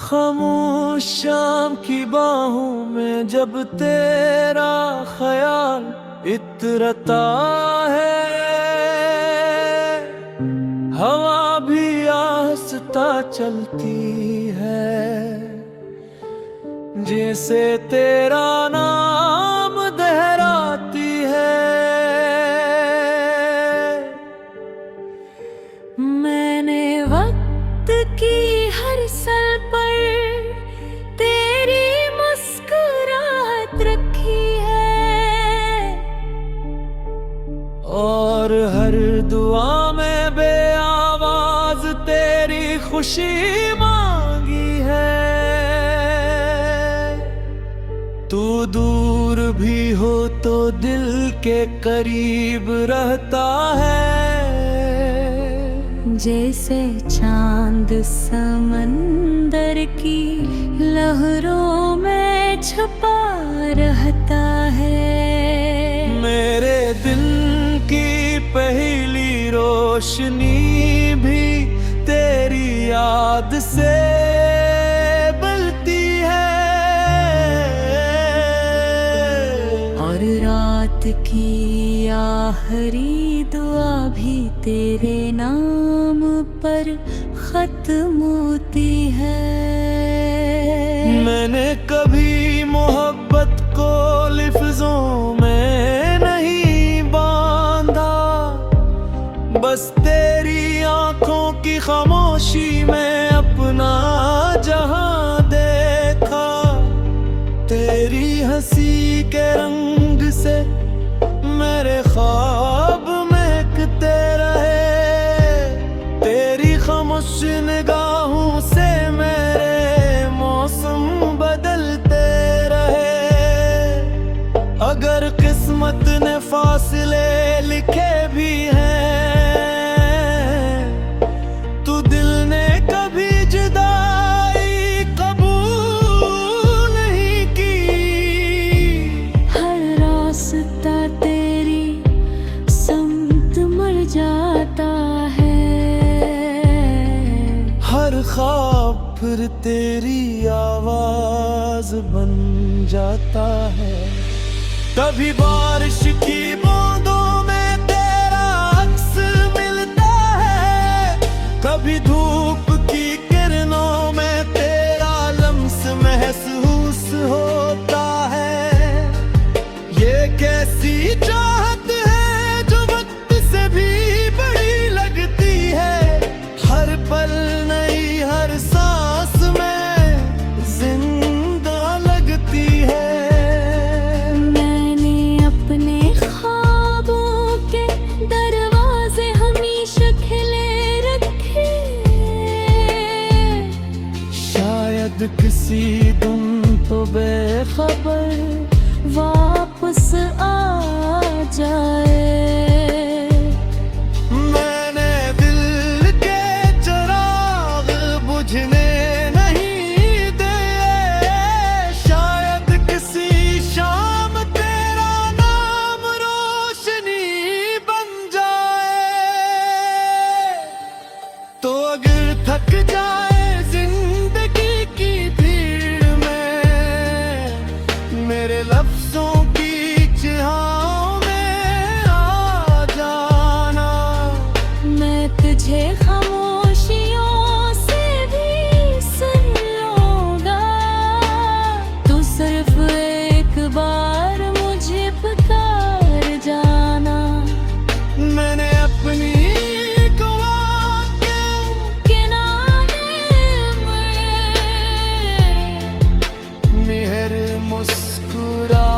खामोश शाम की बाहों में जब तेरा ख्याल इतरता है, हवा भी आहिस्ता चलती है, जैसे तेरा नाम दोहराती है। मैंने वक्त की हर सल पर तेरी मुस्कुराहट रखी है, और हर दुआ में बेआवाज तेरी खुशी मांगी है। तू दूर भी हो तो दिल के करीब रहता है, जैसे चांद समंदर की लहरों में छुपा रहता है। मेरे दिल की पहली रोशनी भी तेरी याद से बलती है, और रात की आखिरी दुआ भी तेरे नाम पर खत्म होती है। मैंने कभी मोहब्बत को लफ्जों में नहीं बांधा, बस तेरी आंखों की खामोशी में अपना जहां देखा। तेरी हंसी के रंग से मेरे ख्वाब महकते रहे, तेरी खामोश निगाहों से मेरे मौसम बदलते रहे। अगर किस्मत ने फासले लिखे भी हैं, तो दिल ने कभी जुदाई कबूल नहीं की। हर रास्ता तेरी समत मर जाता है, हर ख्वाब फिर तेरी आवाज बन जाता है। कभी बारिश की बूंदों में तेरा अक्स मिलता है, कभी धूप की किरणों में तेरा लम्स महसूस होता है। ये कैसी चाहत है जो वक्त से भी बड़ी लगती है, हर पल नई हर सांस में जिंदा लगती है। मैंने अपने ख्वाबों के दरवाजे हमेशा खुले रखे, शायद किसी दिन तो बेखबर वापस आ जाए। मैंने दिल के चिराग बुझने नहीं दे, शायद किसी शाम तेरा नाम रोशनी बन जाए। तो अगर थक जाए जिंदगी की भीड़ में, मेरे लफ्जों की चिहाओं में आ जाना। मैं तुझे खामोशियों से भी सुन लूंगा, तू सिर्फ एक बार मुझे पुकार जाना। मैंने अपनी मेहर मुस्कुरा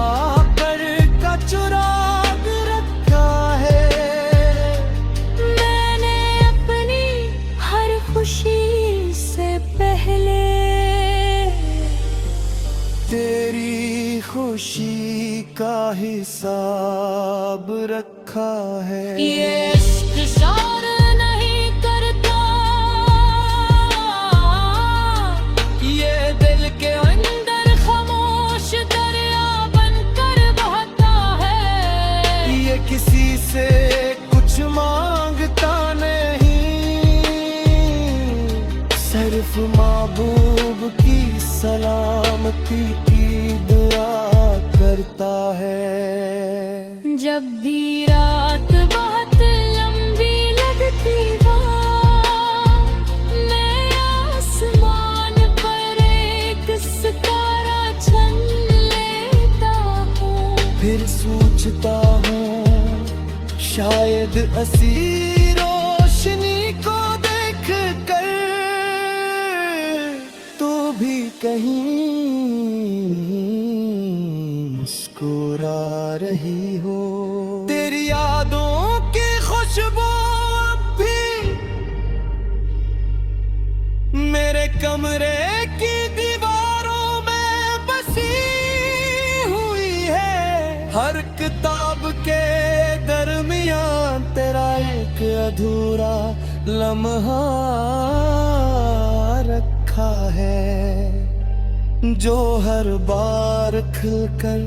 कर का चुराग रखा है। मैंने अपनी हर खुशी से पहले तेरी खुशी का हिसाब रखा है। ये इश्क शार नहीं करता, ये दिल के अंदर खामोश दरिया बनकर बहता है। ये किसी से कुछ मांगता नहीं, सिर्फ महबूब की सलामती की दुआ करता है। जब भी रात बहुत लंबी लगती हो, मैं आसमान पर एक सितारा छन लेता हूँ। फिर सोचता हूँ शायद असी रोशनी को देख कर तो भी कहीं मुस्कुरा रही हो। तेरी यादों की खुशबू अब भी मेरे कमरे की दीवारों में बसी हुई है। हर किताब के दरमियान तेरा एक अधूरा लम्हा रखा है, जो हर बार खिलकर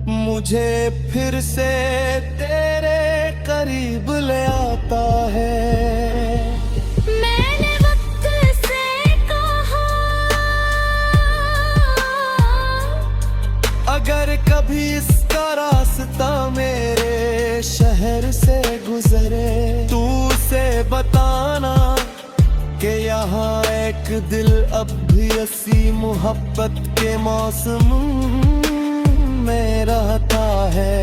मुझे फिर से तेरे करीब ले आता है। मैंने वक्त से कहा, अगर कभी इसका रास्ता मेरे शहर से गुजरे, तू उसे बताना कि यहाँ एक दिल अब भी ऐसी मोहब्बत के मौसम में रहता है,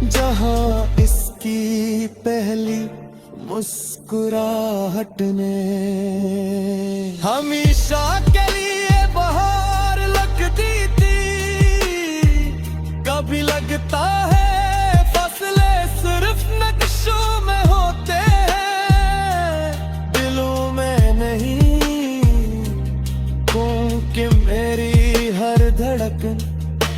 जहाँ इसकी पहली मुस्कुराहट ने हमेशा के लिए बहार लगती थी। कभी लगता है फसले सिर्फ नक्शों में होते हैं, दिलों में नहीं, क्योंकि मेरी हर धड़कन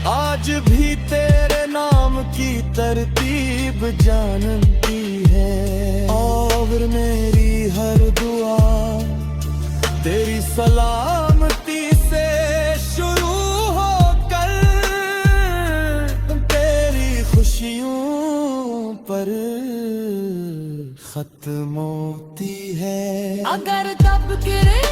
आज भी तेरे नाम की तरतीब जानती है। और मेरी हर दुआ तेरी सलामती से शुरू होकर तेरी खुशियों पर खत्म होती है। अगर तब गिरे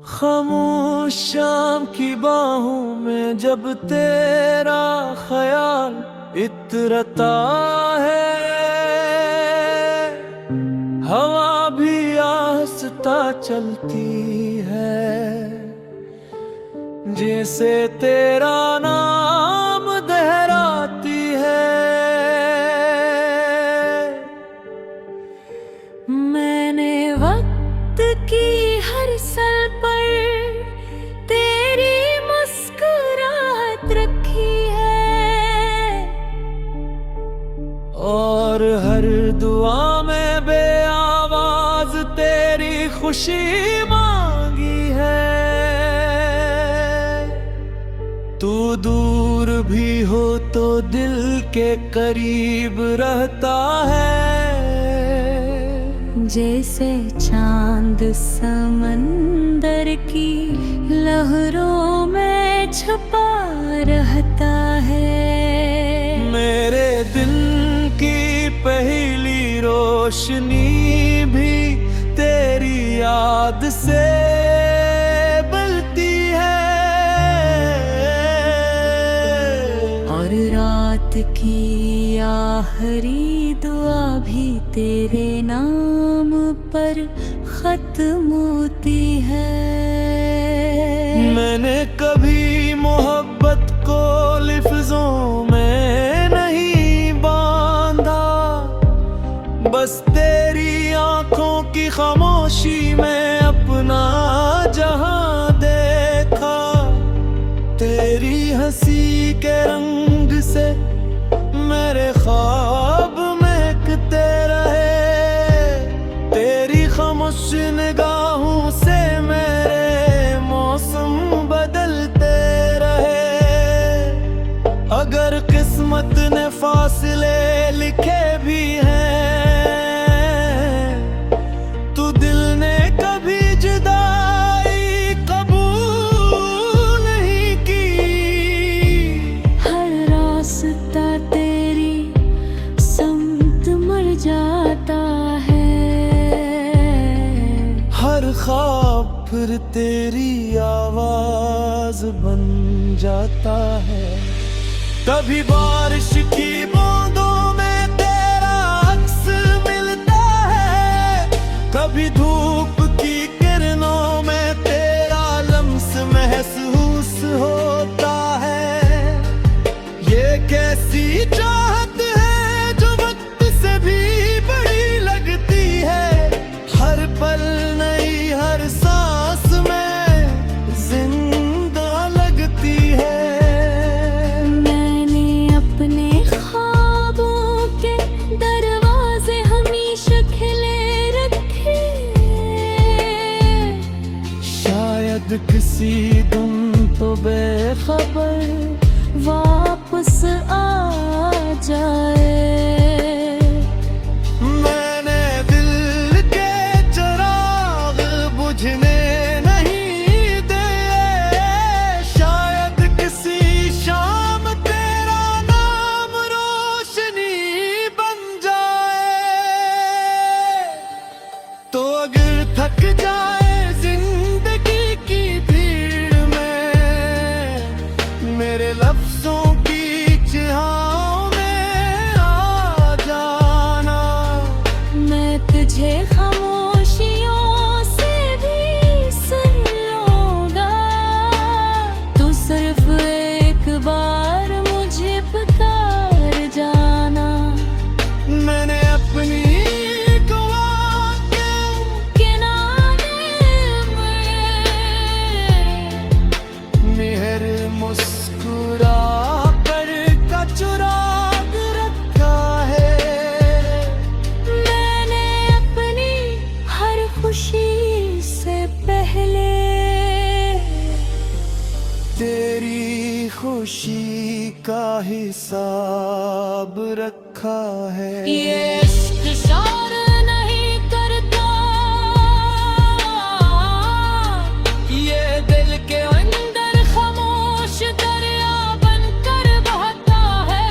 खामोश शाम की बाहों में जब तेरा ख्याल इतरता है, हवा भी आहिस्ता चलती है, जैसे तेरा नाम दोहराती है। मैंने वक्त की हर सल पर तेरी मुस्कुराहट रखी है, और हर दुआ में बेआवाज तेरी खुशी मांगी है। तू दूर भी हो तो दिल के करीब रहता है, जैसे चांद समंदर की लहरों में छुपा रहता है। मेरे दिल की पहली रोशनी भी तेरी याद से बलती है, और रात की आखिरी दुआ भी तेरे नाम पर खत्म होती है। मैंने कभी मोहब्बत को लफ्जों में नहीं बांधा, बस तेरी आंखों की खामोशी में अपना जहां देखा। तेरी हंसी के रंग से मेरे ख्वाब महकते रहे, तेरी खामोश निगाहों से मेरे मौसम किस्मत ने फासले लिखे भी हैं, तू दिल ने कभी जुदाई कबूल नहीं की। हर रास्ता तेरी समत मर जाता है, हर ख्वाब फिर तेरी आवाज बन जाता है। कभी बारिश की बूंदों में तेरा अक्स मिलता है, कभी धूप की किरणों में तेरा लम्स महसूस होता है। ये कैसी चाहत है जो वक्त से भी बड़ी लगती है, हर पल नई हर सांस में जिंदा लगती है। मैंने अपने ख्वाबों के दरवाजे हमेशा खुले रखे, शायद किसी दिन तो बेखबर वापस आ जाए। मैंने दिल के चिराग बुझने नहीं दे, शायद किसी शाम तेरा नाम रोशनी बन जाए। तो अगर थक जाए जिंदगी की भीड़ में, मेरे लफ्जों की चिहाओं में आ जाना। मैं तुझे खामोशियों से भी सुन लूंगा, तू सिर्फ एक बार मुझे पुकार जाना। मैंने अपनी किनारे में मेहर मुस्कुरा कर का चुराग रखा है। मैंने अपनी हर खुशी से पहले तेरी खुशी का हिसाब रखा है। ये इश्क शार नहीं करता, ये दिल के अंदर खामोश दरिया बनकर बहता है।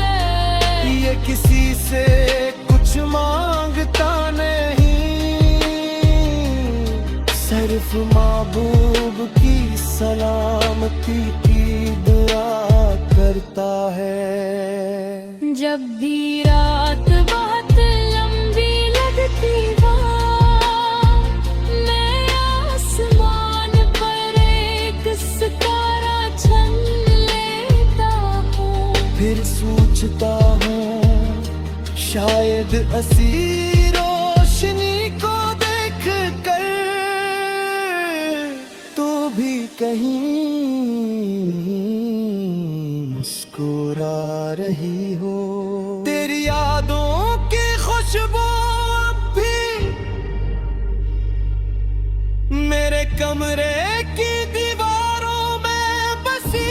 ये किसी से कुछ मांगता नहीं, सिर्फ महबूब की सलामती की दुआ करता है। जब भी रात बहुत लंबी लगती हो, मैं आसमान पर एक सितारा छन लेता हूँ। फिर सोचता हूँ शायद असी रोशनी को देख कर तू भी कहीं मुस्कुरा रही हो। तेरी यादों की खुशबू अब भी मेरे कमरे की दीवारों में बसी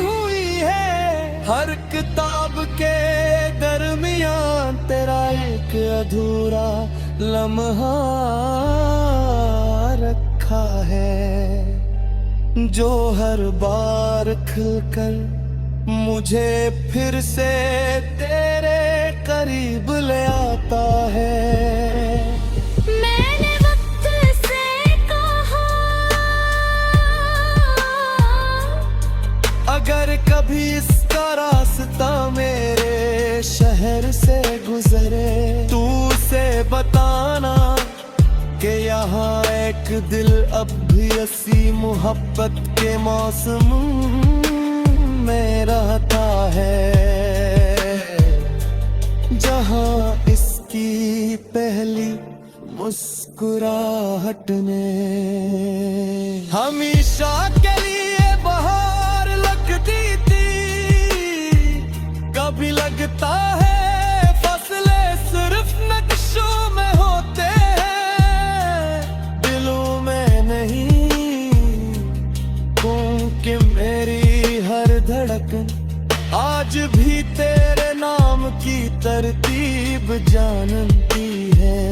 हुई है। हर किताब के दरमियान तेरा एक अधूरा लम्हा रखा है, जो हर बार खिलकर मुझे फिर से तेरे करीब ले आता है। मैंने वक्त से कहा, अगर कभी इसका रास्ता मेरे शहर से गुजरे, तू उसे बताना कि यहाँ एक दिल अब भी असी मोहब्बत के मौसम में रहता है, जहाँ इसकी पहली मुस्कुराहट ने हमेशा के लिए बहार लगती थी। कभी लगता है फसले सिर्फ नक्शों में होते हैं, दिलों में नहीं, क्योंकि मेरी हर धड़कन आज भी तेरे नाम की तरतीब जानती है,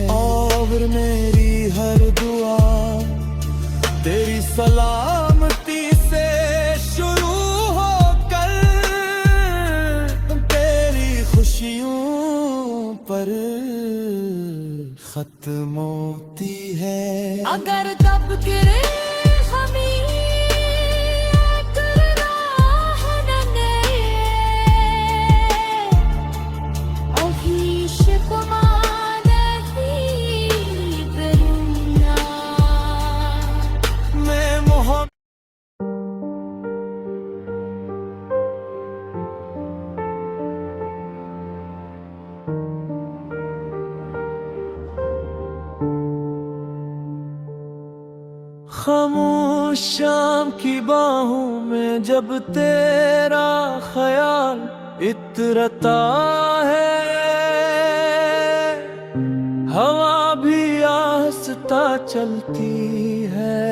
और मेरी हर दुआ तेरी सलामती से शुरू होकर तेरी खुशियों पर खत्म होती है। अगर दब गिरे हमें करना है नंगे, अभी शिकवा नहीं करूँगा। मैं मोहब्बत खामोश शाम की बाहों में जब तेरा ख्याल इतरता है, हवा भी आहिस्ता चलती है,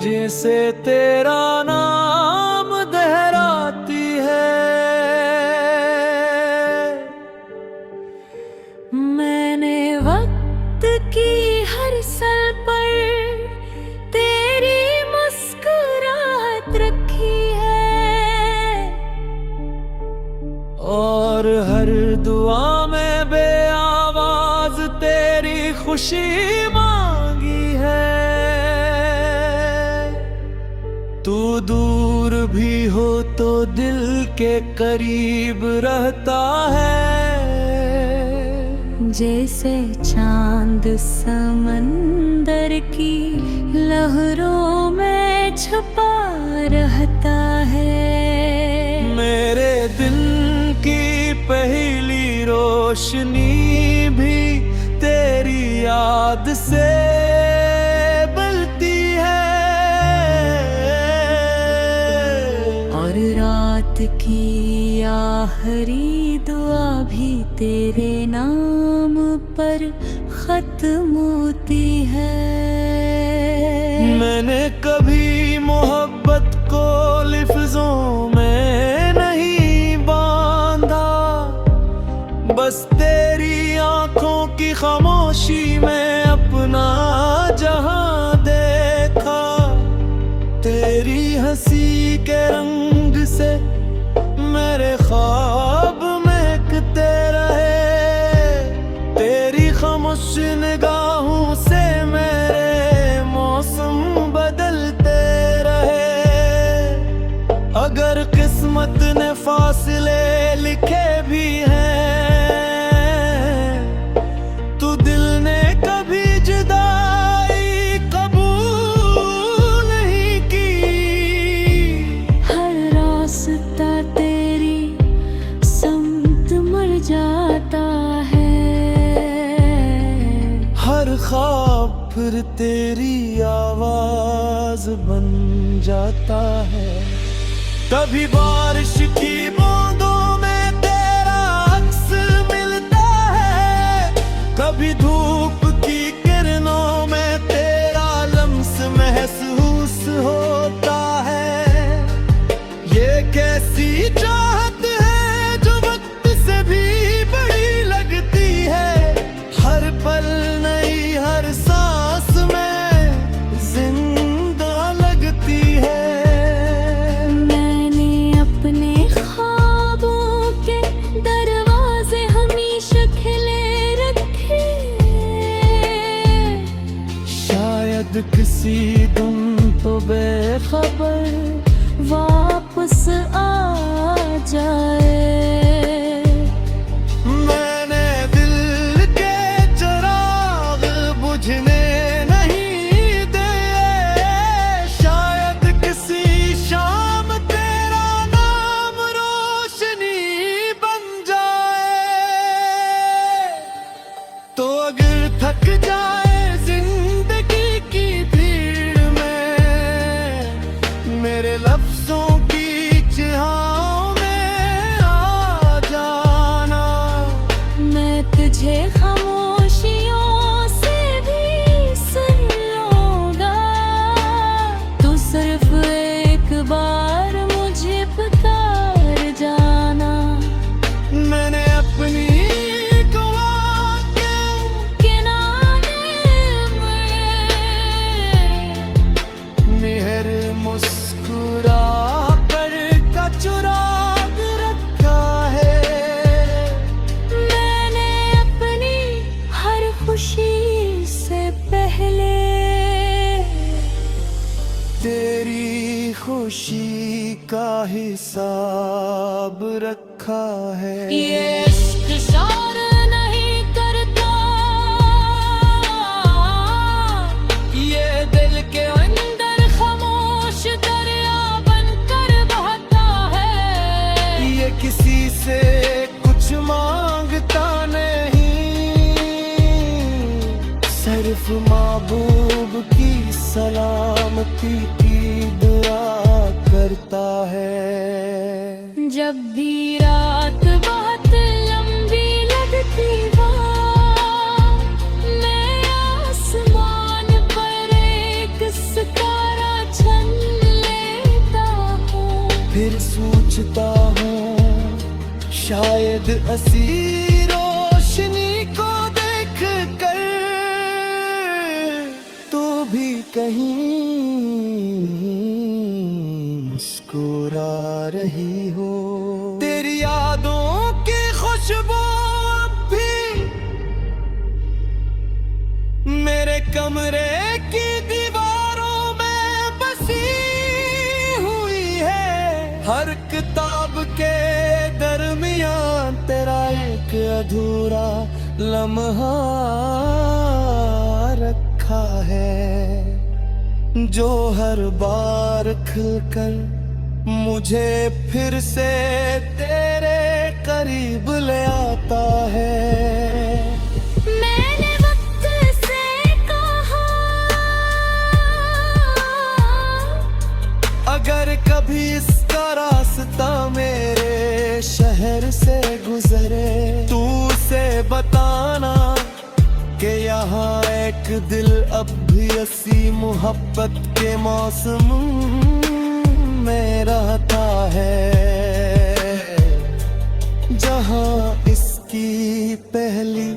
जैसे तेरा नाम दोहराती है। मैंने वक्त की हर सल पर तेरी मुस्कुराहट रखी है, और हर दुआ में बेआवाज तेरी खुशी मांगी है। तू दूर भी हो तो दिल के करीब रहता है, जैसे चांद समंदर की लहरों में छुपा रहता है। मेरे दिल की पहली रोशनी भी तेरी याद से बलती है, और रात की आखिरी दुआ भी तेरे नाम पर खत्म होती है। मैंने कभी मोहब्बत को लफ्जों में नहीं बांधा, बस तेरी आंखों की खामोशी में अपना जहां देखा। तेरी हंसी के रंग से मेरे ख्वाब महकते रहे, तेरी खामोश निगाहों से मेरे मौसम बदलते रहे। अगर किस्मत ने फासले लिखे भी हैं, तो दिल ने कभी जुदाई कबूल नहीं की। हर रास्ता तेरी समत मर जाता है, हर ख्वाब फिर तेरी आवाज बन जाता है। कभी बारिश की बूंदों में तेरा अक्स मिलता है, कभी धूप की किरणों में तेरा लम्स महसूस होता है। ये कैसी चाहत है जो वक्त से भी बड़ी लगती है, हर पल नई हर सांस में जिंदा लगती है। मैंने अपने ख्वाबों के दरवाजे हमेशा खिले रखे, शायद किसी दिन तो बेखबर वापस आ जाए। मैंने दिल के चिराग बुझने नहीं दे, शायद किसी शाम तेरा नाम रोशनी बन जाए। तो अगर थक जाए जिंदगी की भीड़ में, मेरे लफ्जों की चिहाओं में आ जाना। मैं तुझे खामोशियों से भी सुन लूंगा, तू सिर्फ एक बार मुझे मुस्कुरा कर का चुराग रखा है। मैंने अपनी हर खुशी से पहले तेरी खुशी का हिसाब रखा है। ये इश्क शोर नहीं करता, ये दिल के अंदर खामोश दरिया बनकर बहता है। ये किसी से कुछ मांगता नहीं, सिर्फ महबूब की सलामती की दुआ करता है। जब भी रात बहुत लंबी लगती हो, मैं आसमान पर एक सितारा चुन लेता हूँ। फिर सोचता हूँ शायद ऐसी रोशनी को देख कर तू भी कहीं मुस्कुरा रही हो। तेरी यादों की खुशबू अब भी मेरे कमरे की दीवारों में बसी हुई है। हर किताब के दरमियान तेरा एक अधूरा लम्हा रखा है, जो हर बार खिलकर मुझे फिर से तेरे करीब ले आता है। मैंने वक्त से कहा, अगर कभी इसका रास्ता मेरे शहर से गुजरे, तू उसे बताना कि यहाँ एक दिल अब भी ऐसी मोहब्बत के मौसम में रहता है, जहाँ इसकी पहली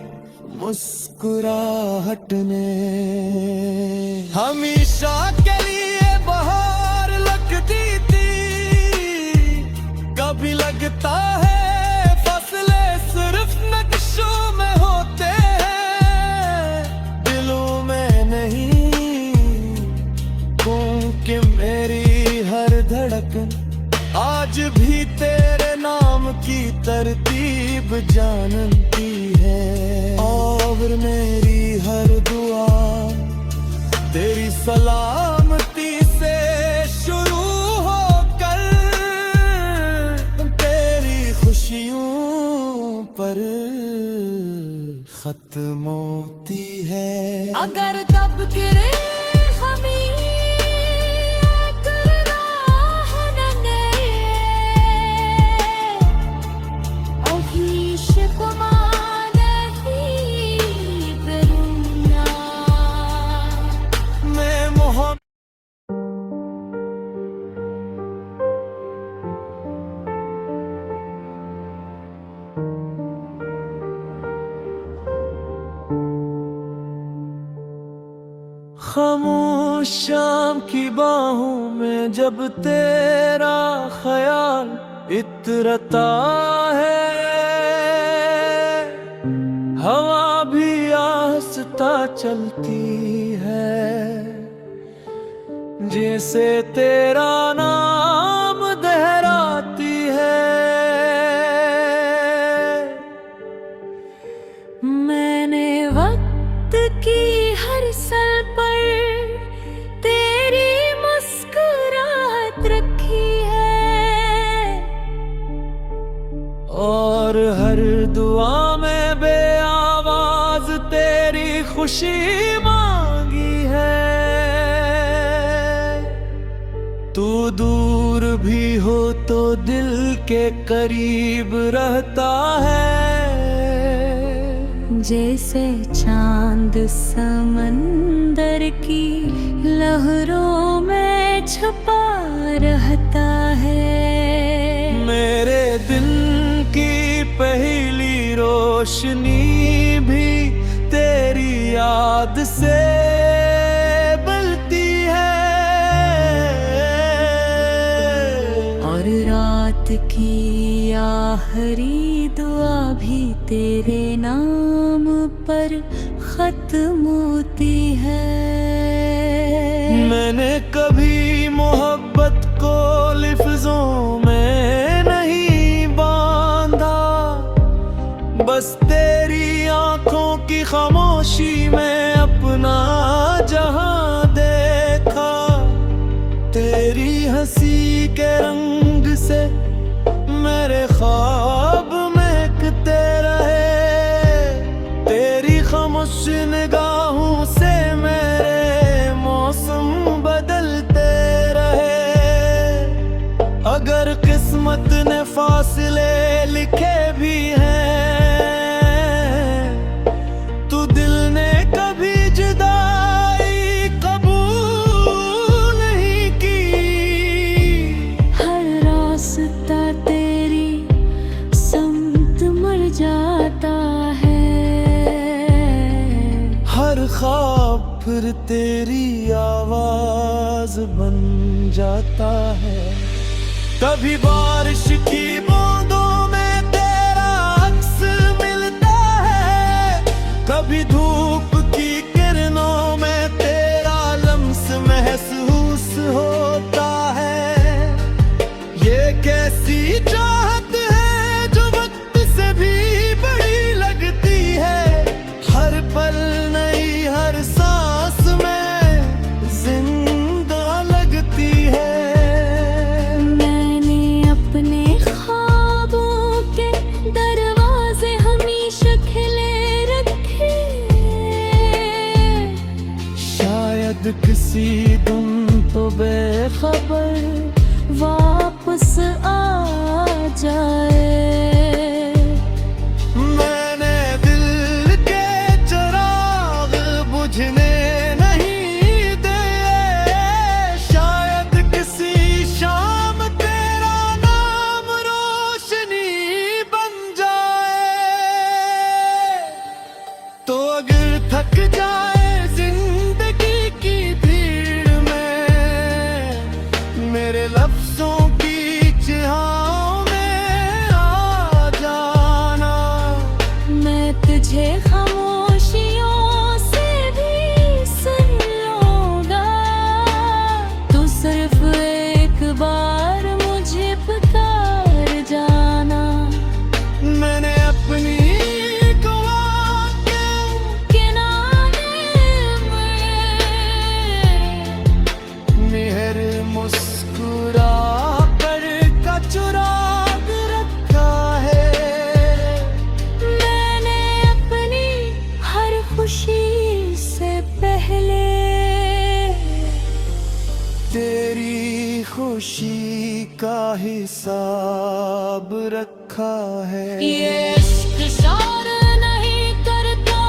मुस्कुराहट ने हमेशा के लिए बहार लगती थी। कभी लगता है फसले सिर्फ नक्शों में होते हैं, दिलों में नहीं, क्योंकि मेरी हर धड़कन आज भी तेरे नाम की तरतीब जानती है। और मेरी हर दुआ तेरी सलामती से शुरू होकर तेरी खुशियों पर खत्म होती है। अगर दब गिरे खामोश शाम की बाहों में जब तेरा ख्याल इतरता है, हवा भी आहिस्ता चलती है, जैसे तेरा नाम दोहराती है। मैंने वक्त की हर सल पर तेरी मुस्कुराहट रखी है, और हर दुआ में बेआवाज तेरी खुशी मांगी है। तू दूर भी हो तो दिल के करीब रहता है, जैसे चांद समंदर की लहरों में छुपा रहता है। मेरे दिल की पहली रोशनी भी तेरी याद से बलती है। की आखिरी दुआ भी तेरे नाम पर खत्म होती है। मैंने कभी मोहब्बत को लिफ्ज़ों में नहीं बांधा, बस तेरी आंखों की खामोशी में अपना जहां देखा। तेरी हंसी के रंग से मेरे ख्वाब महकते रहे, तेरी खामोश निगाहों से मेरे मौसम बदलते रहे। अगर किस्मत ने फासले लिखे भी हैं, तो दिल ने कभी जुदाई कबूल नहीं की। हर रास्ता तेरी समत मर जाता है, हर ख्वाब फिर तेरी आवाज बन जाता है। कभी बारिश की बूंदों में तेरा अक्स मिलता है, कभी धूप की किरणों में तेरा लम्स महसूस होता है। ये कैसी चाहत है जो वक्त से भी बड़ी लगती है, हर पल नई हर सांस में जिंदा लगती है। मैंने अपने ख्वाबों के दरवाजे हमेशा खुले रखे, शायद किसी दिन तो बेखबर वापस आ जाए। मैंने दिल के चिराग बुझने नहीं दे, शायद किसी शाम तेरा नाम रोशनी बन जाए। तो अगर थक जाए जिंदगी की भीड़ में, मेरे लफ्जों की चिहाओं में आ जाना। मैं तुझे खामोशियों से भी सुन लूंगा, तू सिर्फ एक बार मुझे पुकार जाना। मैंने अपनी मेहर मुस्कुरा कर का चुराग रखा है। मैंने अपनी हर खुशी से पहले तेरी खुशी का हिसाब रखा है। ये इश्क शार नहीं करता,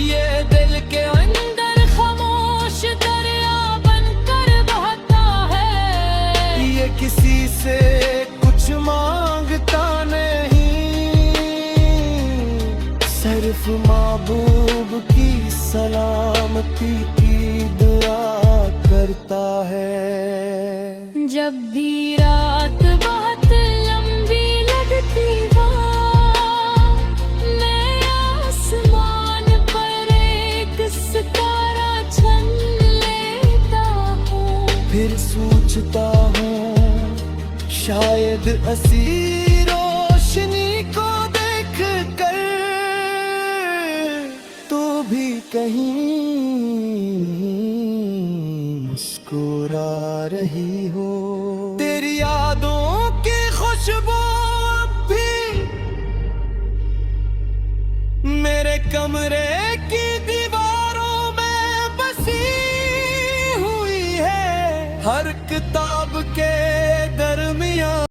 ये दिल के अंदर खामोश दरिया बनकर बहता है। ये किसी से कुछ मांगता नहीं, सिर्फ महबूब की सलामती की दुआ करता है। जब भी रात बहुत लंबी लगती हो, मैं आसमान पर एक सितारा छन लेता हूँ। फिर सोचता हूँ शायद असी रोशनी को देख कर तू भी कहीं मुस्कुरा रही हो। तेरी यादों की खुशबू अब भी मेरे कमरे की दीवारों में बसी हुई है। हर किताब के